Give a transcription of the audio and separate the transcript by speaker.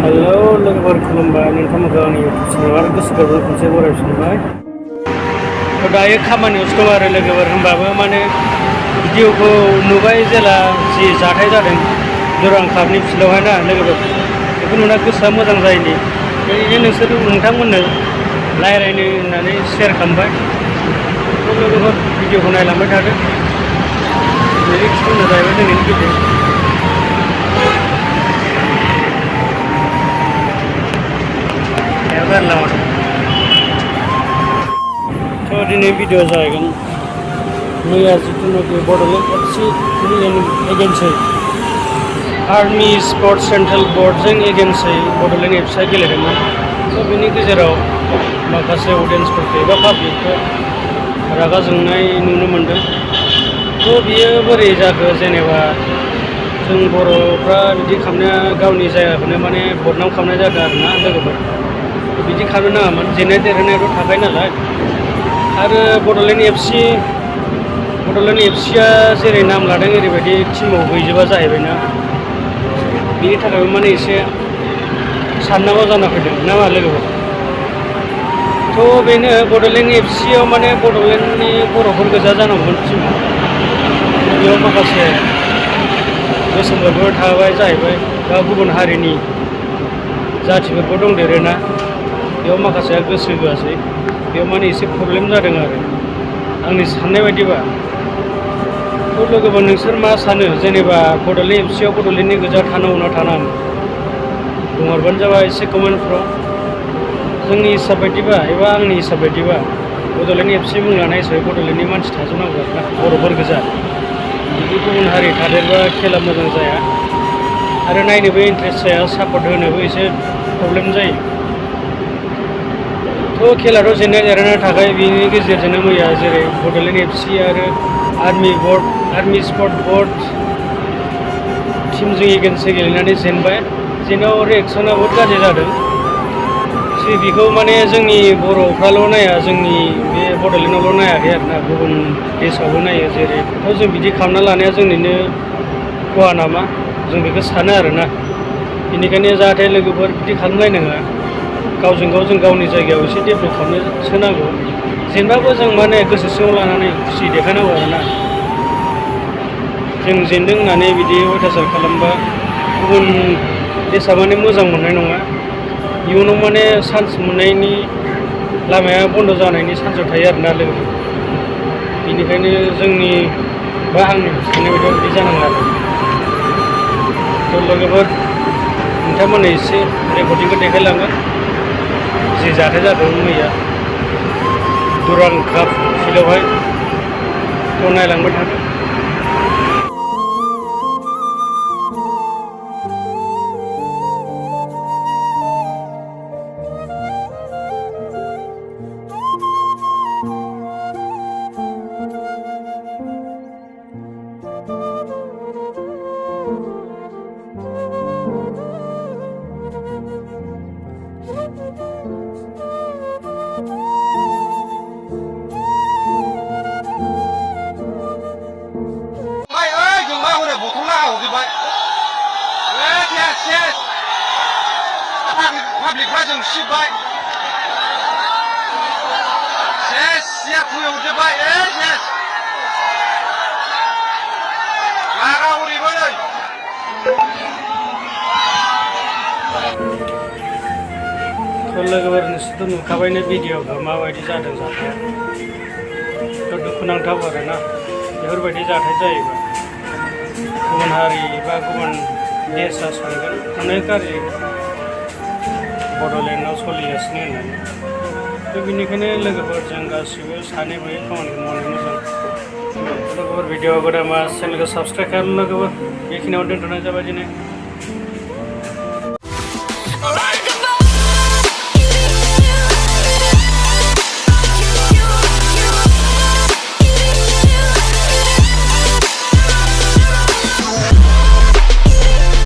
Speaker 1: Hello लोगोफोर खुलुमबाय नोंथांमोनखौ आंनि इउटुब चेनेलाव आरो गोसो गोरबोजों खनसे बरायफिनबाय। दायो खामानियावसो दं आरो लोगोफोर, होमबाबो माने भिडिअखौ नुबाय जेला जि जाथाय जादों दुरां कापनि फिल्डआवहाय ना लोगोफोर, बेखौ नुना गोसोआ मोजां जायोनि बेनिखायनो नोंथांमोननो रायज्लायनो होननानै शेयार खालामबाय। लोगोफोर भिडिअखौ नायलांबाय थादो। बेनि खिथुना जाहैबाय दिनैनि भिडिअ। थ' दिनै भिडिअ जाहैगोन मैया जिथुनाखि बड'लेण्ड एफसि एगेन्सै आर्मी स्पर्ट्स सेन्ट्रेल बर्डजों एगेन्सै बड'लेण्ड एफसिआ गेलेदोंमोन। थ' बेनि गेजेराव माखासे अडियेन्सफोरखौ एबा पाब्लिकखौ रागा जोंनाय नुनो मोनदों। थ' बियो बोरै जाखो, जेनेबा जों बर'फ्रा बिदि खालामनाया गावनि जायगाखौनो माने बदनाम खालामनाय जादों आरोना लोगोफोर। बिदि खालामनो नाङामोन, जेननाय देरहानायाथ' थाखायो नालाय। आरो बड'लेण्ड एफसिआ जेरै नाम लादों ओरैबायदि टिमाव गैजोबा जाहैबायना, बिनि थाखायबो माने एसे साननांगौ जाना फैदों ना मा लोगोफोर। थ' बेनो बड'लेण्ड एफसिआव माने बड'लेण्डनि बर'फोर गोजा जानांगौमोन टिमाव। बेयाव माखासे गोसोमफोरबो थाबाय जाहैबाय बा गुबुन हारिनि जाथिफोरबो दंदेरोना, बेयाव माखासेया गोसो होआसै। बेयाव माने एसे प्रब्लेम जादों आरो आंनि साननाय बायदिबा। थ' लोगोफोर नोंसोर मा सानो, जेनेबा बड'लेण्ड एफसिआव बड'लेण्डनि गोजा थानांगौ ना थानाङा? बुंहरबानो जाबाय एसे कमेन्टफ्राव। जोंनि हिसाब बायदिबा एबा आंनि हिसाब बायदिबा बड'लेण्ड एफसि मुं लानाय हिसाबै बड'लेण्डनि मानसि थाजोबनांगौ आरोना, बर'फोर गोजा। बिदि गुबुन हारि थादेरबा खेला मोजां जाया आरो नायनोबो इन्ट्रेस्ट जाया, सापर्ट होनोबो एसे प्रब्लेम जायो। थ' खेलाथ' जेननाय देरहानाय थाखाय, बिनि गेजेरजोंनो मैया जेरै बड'लेण्ड एफसि आरो आर्मी स्पर्ट बर्ड टिमजों एगेन्सै गेलेनानै जेनबाय। जेनाव रिएक्सना बहुद गाज्रि जादों। बेखौ माने जोंनि बर'फ्राल' नाया, जोंनि बे बड'लेण्डआवल' नायाखै आरोना, गुबुन देशआवबो नायो। जेरै थ' जों बिदि खालामना लानाया जोंनिनो खहा नामा, जों बेखौ सानो आरोना। बेनिखायनो जाहाथे लोगोफोर बिदि खालामलायनाङा, गावजों गाव जों गावनि जायगायाव एसे डेभेलप खालामनोसो नांगौ। जेनबाबो जों माने गोसो सिङाव लानानै खुसि देखायनांगौ आरोना। जों जेनदों होननानै बिदि अयथासार खालामबा गुबुन देशआ माने मोजां मोननाय नङा। इयुनाव माने चान्स मोननायनि लामाया बन्द' जानायनि चान्सआव थायो आरोना लोगोफोर। बेनिखायनो जोंनि बा आंनि साननाय बायदियाव बिदि जानाङा आरो। थ' लोगोफोर नोंथांमोननो एसे रेकर्डिंखौ देखायलांगोन जि जाथाय जादोंमोन मैया दुरां काप फिल्डआवहाय। थ' नायलांबाय थादो।
Speaker 2: पाब्लिकफ्रा जों सिबाय सेस सिया खुबैहरजोब्बाय सेस लागा हरैबो नै।
Speaker 1: थ' लोगोफोर नोंसोरथ' नुखाबायनो भिडिअखौ माबायदि जादों जाथाया। थ' दुखुनांथाव आरोना बेफोरबायदि जाथाय जायोबा। गुबुन हारि बा गुबुन देशआ सानगोन अनेक गाज्रि बड'लेण्डआव सोलिगासिनो होननानै। थ' बेनिखायनो लोगोफोर जों गासिबो सानै हयै खामानिखौ मावनो मोजां। लोगोफोर भिडिअ गोदान चेनेलखौ साबस्क्राइब खालाम लोगोफोर। बेखिनियाव दोनथ'नाय जाबाय दिनै।